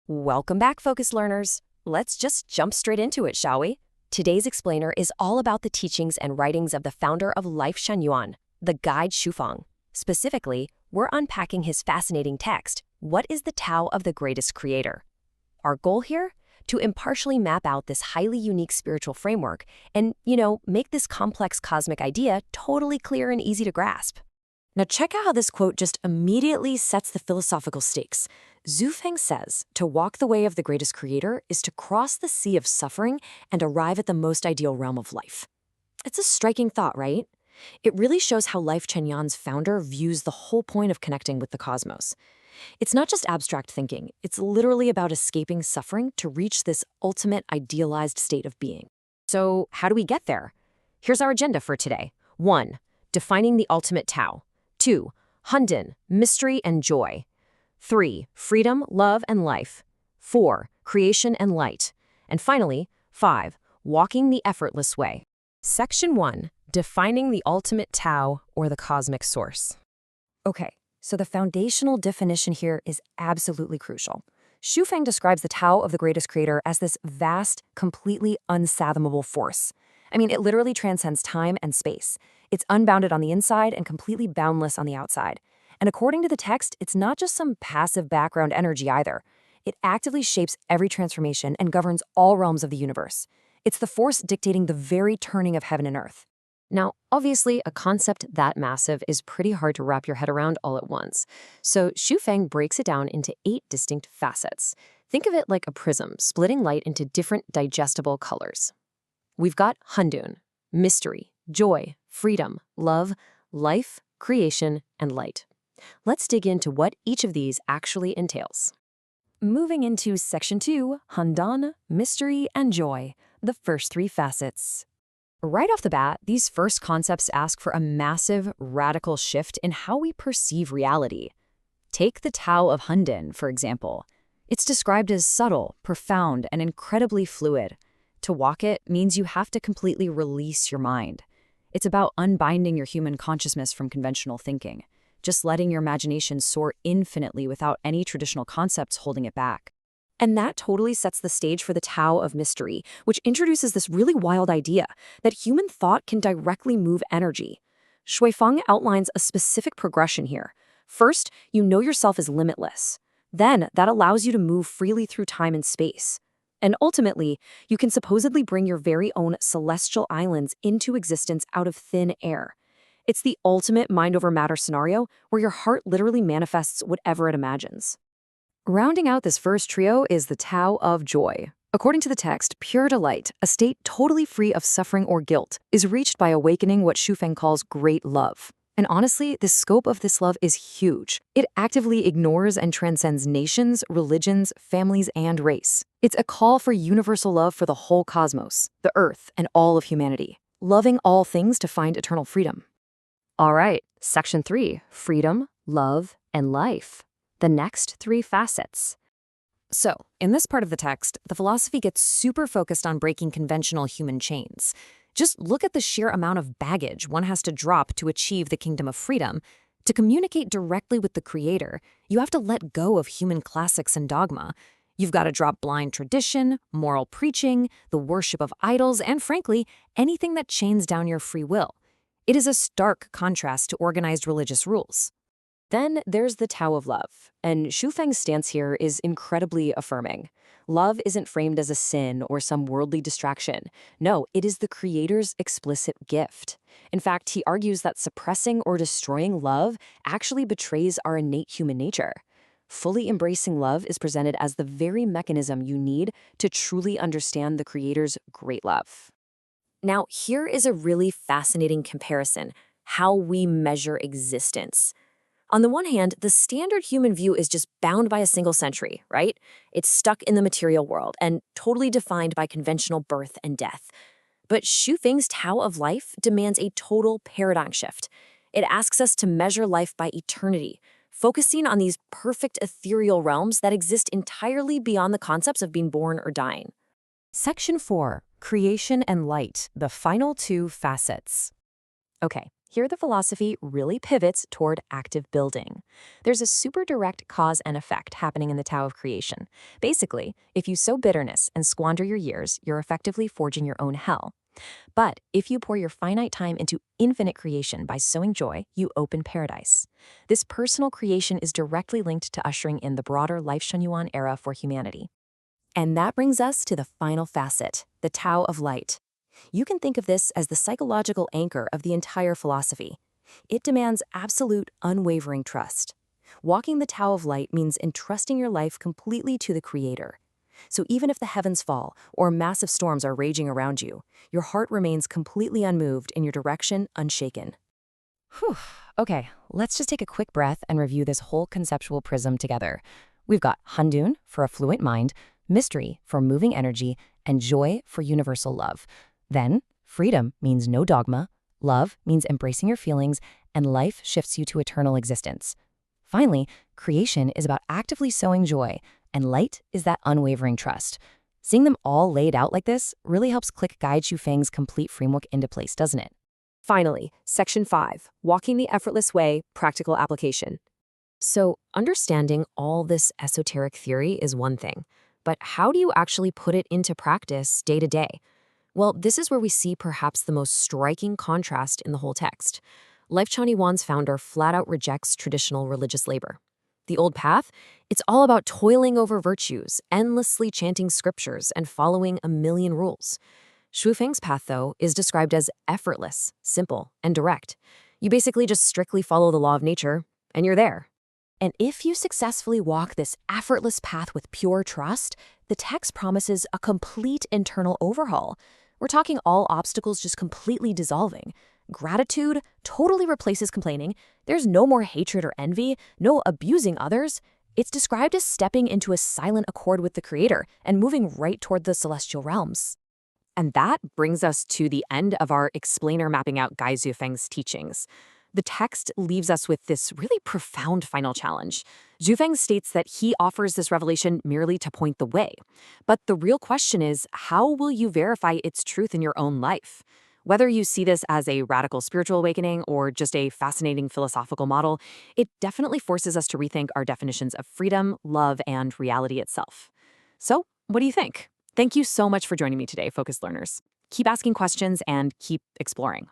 Welcome back, focused learners. Let's just jump straight into it, shall we? Today's explainer is all about the teachings and writings of the founder of Life Shen, the guide Shufeng. Specifically, we're unpacking his fascinating text, What is the Tao of the Greatest Creator? Our goal here? To impartially map out this highly unique spiritual framework and, make this complex cosmic idea totally clear and easy to grasp. Now check out how this quote just immediately sets the philosophical stakes. Feng says, to walk the way of the greatest creator is to cross the sea of suffering and arrive at the most ideal realm of life. It's a striking thought, right? It really shows how Life Chenyan's founder views the whole point of connecting with the cosmos. It's not just abstract thinking, it's literally about escaping suffering to reach this ultimate idealized state of being. So how do we get there? Here's our agenda for today. 1. Defining the ultimate Tao. 2. Hunden, mystery and joy. 3. Freedom, love, and life. 4. Creation and light. And finally, 5. Walking the effortless way. Section 1. Defining the ultimate Tao, or the cosmic source. Okay, so the foundational definition here is absolutely crucial. Shufeng describes the Tao of the greatest creator as this vast, completely unfathomable force. I mean, it literally transcends time and space. It's unbounded on the inside and completely boundless on the outside. And according to the text, it's not just some passive background energy either. It actively shapes every transformation and governs all realms of the universe. It's the force dictating the very turning of heaven and earth. Now, obviously, a concept that massive is pretty hard to wrap your head around all at once. So Shufeng breaks it down into 8 distinct facets. Think of it like a prism, splitting light into different digestible colors. We've got Hundun, mystery, joy, freedom, love, life, creation, and light. Let's dig into what each of these actually entails. Moving into Section 2, Handan, mystery, and joy, the first 3 facets. Right off the bat, these first concepts ask for a massive, radical shift in how we perceive reality. Take the Tao of Hunden, for example. It's described as subtle, profound, and incredibly fluid. To walk it means you have to completely release your mind. It's about unbinding your human consciousness from conventional thinking, just letting your imagination soar infinitely without any traditional concepts holding it back. And that totally sets the stage for the Tao of mystery, which introduces this really wild idea that human thought can directly move energy. Shuifeng outlines a specific progression here. First, you know yourself as limitless. Then, that allows you to move freely through time and space. And ultimately, you can supposedly bring your very own celestial islands into existence out of thin air. It's the ultimate mind-over-matter scenario where your heart literally manifests whatever it imagines. Rounding out this first trio is the Tao of joy. According to the text, pure delight, a state totally free of suffering or guilt, is reached by awakening what Shufeng calls great love. And honestly, the scope of this love is huge. It actively ignores and transcends nations, religions, families, and race. It's a call for universal love for the whole cosmos, the earth, and all of humanity, loving all things to find eternal freedom. All right, Section 3, freedom, love, and life. The next 3 facets. So, in this part of the text, the philosophy gets super focused on breaking conventional human chains. Just look at the sheer amount of baggage one has to drop to achieve the kingdom of freedom. To communicate directly with the creator, you have to let go of human classics and dogma. You've got to drop blind tradition, moral preaching, the worship of idols, and frankly, anything that chains down your free will. It is a stark contrast to organized religious rules. Then there's the Tao of love, and Shufeng's stance here is incredibly affirming. Love isn't framed as a sin or some worldly distraction. No, it is the creator's explicit gift. In fact, he argues that suppressing or destroying love actually betrays our innate human nature. Fully embracing love is presented as the very mechanism you need to truly understand the creator's great love. Now, here is a really fascinating comparison: how we measure existence. On the one hand, the standard human view is just bound by a single century, right? It's stuck in the material world and totally defined by conventional birth and death. But Shufeng's Tao of life demands a total paradigm shift. It asks us to measure life by eternity, focusing on these perfect ethereal realms that exist entirely beyond the concepts of being born or dying. Section 4, creation and light, the final 2 facets. Okay, Here, the philosophy really pivots toward active building. There's a super direct cause and effect happening in the Tao of creation. Basically, if you sow bitterness and squander your years, you're effectively forging your own hell. But if you pour your finite time into infinite creation by sowing joy, you open paradise. This personal creation is directly linked to ushering in the broader Life Shenyuan era for humanity. And that brings us to the final facet, the Tao of light. You can think of this as the psychological anchor of the entire philosophy. It demands absolute, unwavering trust. Walking the Tao of light means entrusting your life completely to the Creator. So even if the heavens fall or massive storms are raging around you, your heart remains completely unmoved and your direction unshaken. Whew. Okay, let's just take a quick breath and review this whole conceptual prism together. We've got Handun for a fluent mind, mystery for moving energy, and joy for universal love. Then, freedom means no dogma, love means embracing your feelings, and life shifts you to eternal existence. Finally, creation is about actively sowing joy, and light is that unwavering trust. Seeing them all laid out like this really helps click Guide Xufeng's complete framework into place, doesn't it? Finally, Section 5, Walking the Effortless Way, Practical Application. So, understanding all this esoteric theory is one thing, but how do you actually put it into practice day to day? Well, this is where we see perhaps the most striking contrast in the whole text. Life Yuan's founder flat out rejects traditional religious labor. The old path? It's all about toiling over virtues, endlessly chanting scriptures, and following a million rules. Xufeng's path, though, is described as effortless, simple, and direct. You basically just strictly follow the law of nature, and you're there. And if you successfully walk this effortless path with pure trust, the text promises a complete internal overhaul. We're talking all obstacles just completely dissolving. Gratitude totally replaces complaining. There's no more hatred or envy, no abusing others. It's described as stepping into a silent accord with the Creator and moving right toward the celestial realms. And that brings us to the end of our explainer mapping out Guide Xufeng's teachings. The text leaves us with this really profound final challenge. Xufeng states that he offers this revelation merely to point the way. But the real question is, how will you verify its truth in your own life? Whether you see this as a radical spiritual awakening or just a fascinating philosophical model, it definitely forces us to rethink our definitions of freedom, love, and reality itself. So, what do you think? Thank you so much for joining me today, Focused Learners. Keep asking questions and keep exploring.